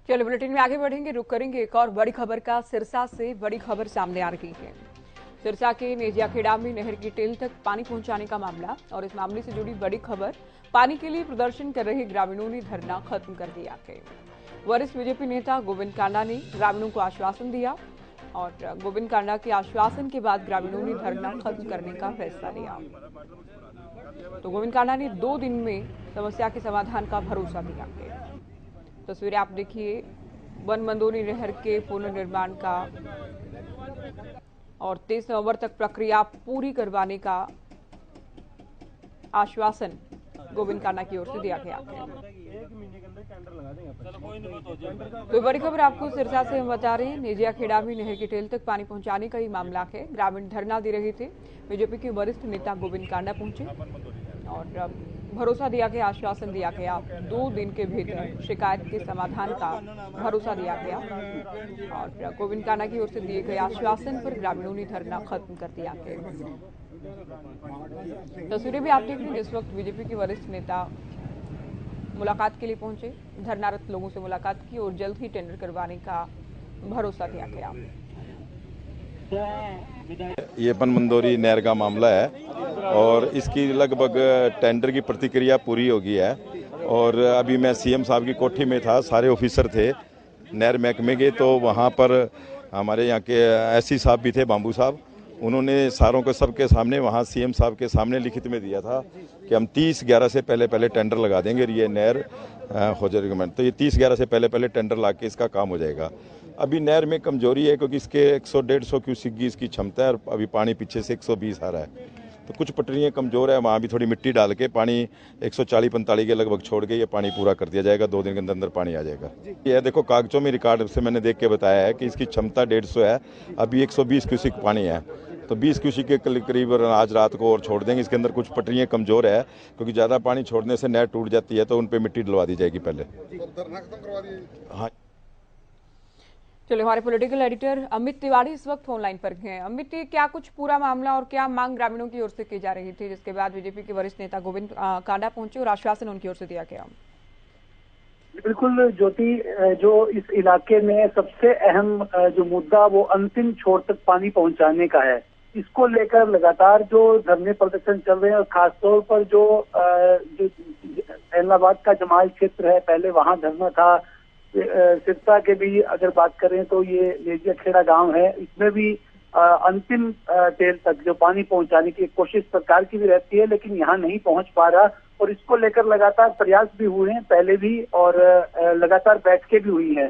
चलो बुलेटिन में आगे बढ़ेंगे, रुक करेंगे एक और बड़ी खबर का। सिरसा से बड़ी खबर सामने आ रही है। सिरसा के नेजियाखेड़ा में नहर की टेल तक पानी पहुंचाने का मामला, और इस मामले से जुड़ी बड़ी खबर। पानी के लिए प्रदर्शन कर रहे ग्रामीणों ने धरना खत्म कर दिया है। वरिष्ठ बीजेपी नेता गोविंद कांडा ने ग्रामीणों को आश्वासन दिया, और गोविंद कांडा के आश्वासन के बाद ग्रामीणों ने धरना खत्म करने का फैसला लिया। तो गोविंद कांडा ने 2 दिन में समस्या के समाधान का भरोसा दिया है। तस्वीरें आप देखिए, वन मंदोरी नहर के पुनर्निर्माण का और 23 नवंबर तक प्रक्रिया पूरी करवाने का आश्वासन गोविंद कांडा की ओर से दिया गया है। तो बड़ी खबर आपको सिरसा से हम बता रहे हैं। नेजियाखेड़ा में नहर की टेल तक पानी पहुंचाने का ही मामला है। ग्रामीण धरना दे रहे थे। बीजेपी के वरिष्ठ नेता गोविंद कांडा पहुंचे और भरोसा दिया गया, आश्वासन दिया गया। 2 दिन के भीतर शिकायत के समाधान का भरोसा दिया गया, और गोविंद कांडा की ओर से दिए गए आश्वासन पर ग्रामीणों ने धरना खत्म कर दिया है। तस्वीरें भी आप देख रहे हैं। जिस वक्त बीजेपी के वरिष्ठ नेता मुलाकात के लिए पहुंचे, धरनारत लोगों से मुलाकात की और जल्द ही टेंडर करवाने का भरोसा दिया गया। ये वन मंदोरी नहर का मामला है और इसकी लगभग टेंडर की प्रतिक्रिया पूरी हो गई है। और अभी मैं सीएम साहब की कोठी में था, सारे ऑफिसर थे नहर महकमे के, तो वहाँ पर हमारे यहाँ के एससी साहब भी थे, बाम्बू साहब। उन्होंने सारों को सबके सामने वहाँ सीएम साहब के सामने लिखित में दिया था कि हम 30/11 से पहले टेंडर लगा देंगे, ये नहर हो जाएगी। तो ये 30/11 से पहले टेंडर ला के इसका काम हो जाएगा। अभी नहर में कमजोरी है क्योंकि इसके 100-150 क्यूसेक की इसकी क्षमता है और अभी पानी पीछे से 120 आ रहा है। तो कुछ पटरियाँ कमज़ोर है, वहाँ भी थोड़ी मिट्टी डाल के पानी 140-45 के लगभग छोड़ के ये पानी पूरा कर दिया जाएगा। 2 दिन के अंदर अंदर पानी आ जाएगा। ये देखो, कागजों में रिकॉर्ड से मैंने देख के बताया है कि इसकी क्षमता 150 है, अभी 120 क्यूसेक पानी है। तो 20 क्यूसेक के करीब आज रात को और छोड़ देंगे। इसके अंदर कुछ पटरियाँ कमज़ोर है क्योंकि ज़्यादा पानी छोड़ने से नहर टूट जाती है, तो उन पर मिट्टी डलवा दी जाएगी पहले। हाँ, चलिए, हमारे पॉलिटिकल एडिटर अमित तिवारी इस वक्त फोन लाइन पर हैं। अमित, क्या कुछ पूरा मामला और क्या मांग ग्रामीणों की ओर से की जा रही थी, जिसके बाद बीजेपी के वरिष्ठ नेता गोविंद कांडा पहुंचे और आश्वासन उनकी ओर से दिया गया? बिल्कुल ज्योति, जो इस इलाके में सबसे अहम जो मुद्दा वो अंतिम छोर तक पानी पहुंचाने का है। इसको लेकर लगातार जो धरने प्रदर्शन चल रहे हैं, और खासतौर पर जो एलनाबाद का जमाल क्षेत्र है, पहले वहां धरना था। सिरसा के भी अगर बात करें तो ये नेजियाखेड़ा गांव है, इसमें भी अंतिम टेल तक जो पानी पहुंचाने की कोशिश सरकार की भी रहती है, लेकिन यहाँ नहीं पहुंच पा रहा। और इसको लेकर लगातार प्रयास भी हुए हैं पहले भी, और लगातार बैठकें भी हुई हैं।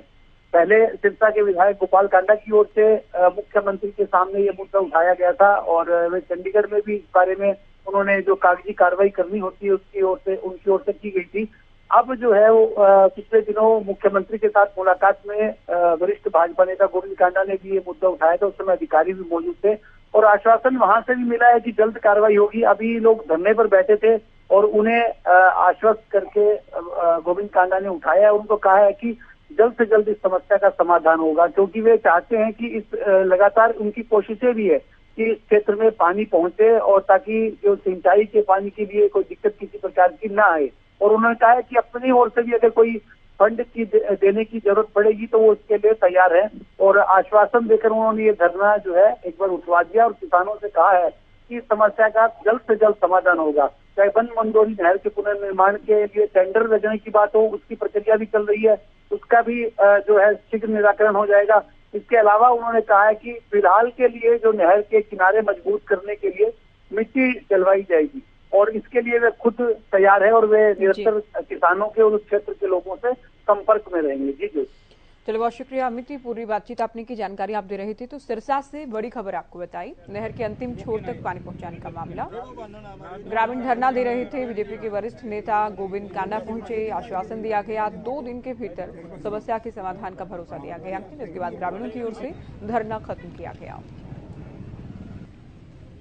पहले सिरसा के विधायक गोपाल कांडा की ओर से मुख्यमंत्री के सामने ये मुद्दा उठाया गया था, और वे चंडीगढ़ में भी इस बारे में उन्होंने जो कागजी कार्रवाई करनी होती है उनकी ओर से की गई थी। अब जो है वो पिछले दिनों मुख्यमंत्री के साथ मुलाकात में वरिष्ठ भाजपा नेता गोविंद कांडा ने भी ये मुद्दा उठाया था। उस समय अधिकारी भी मौजूद थे और आश्वासन वहां से भी मिला है कि जल्द कार्रवाई होगी। अभी लोग धरने पर बैठे थे और उन्हें आश्वस्त करके गोविंद कांडा ने उठाया। उनको कहा है कि जल्द से जल्द इस समस्या का समाधान होगा, क्योंकि वे चाहते हैं कि इस लगातार उनकी कोशिशें भी है कि इस क्षेत्र में पानी पहुंचे, और ताकि जो सिंचाई के पानी के लिए कोई दिक्कत किसी प्रकार की ना आए। और उन्होंने कहा है कि अपनी ओर से भी अगर कोई फंड की देने की जरूरत पड़ेगी तो वो उसके लिए तैयार है। और आश्वासन देकर उन्होंने ये धरना जो है एक बार उठवा दिया, और किसानों से कहा है कि समस्या का जल्द से जल्द समाधान होगा। चाहे वन मंदोरी नहर के पुनर्निर्माण के लिए टेंडर लगने की बात हो, उसकी प्रक्रिया भी चल रही है, उसका भी जो है शीघ्र निराकरण हो जाएगा। इसके अलावा उन्होंने कहा है कि फिलहाल के लिए जो नहर के किनारे मजबूत करने के लिए मिट्टी डलवाई जाएगी, और इसके लिए वे खुद तैयार है, और वे निरंतर किसानों के और उस क्षेत्र के लोगों से संपर्क में रहेंगे। जी। चलो, बहुत शुक्रिया अमित, पूरी बातचीत आपने की, जानकारी आप दे रही थी। तो सिरसा से बड़ी खबर आपको बताई, नहर के अंतिम छोर तक पानी पहुंचाने का मामला। ग्रामीण धरना दे रहे थे, बीजेपी के वरिष्ठ नेता गोविंद कांडा पहुंचे, आश्वासन दिया गया। 2 दिन के भीतर समस्या के समाधान का भरोसा दिया गया, जिसके बाद ग्रामीणों की ओर से धरना खत्म किया गया।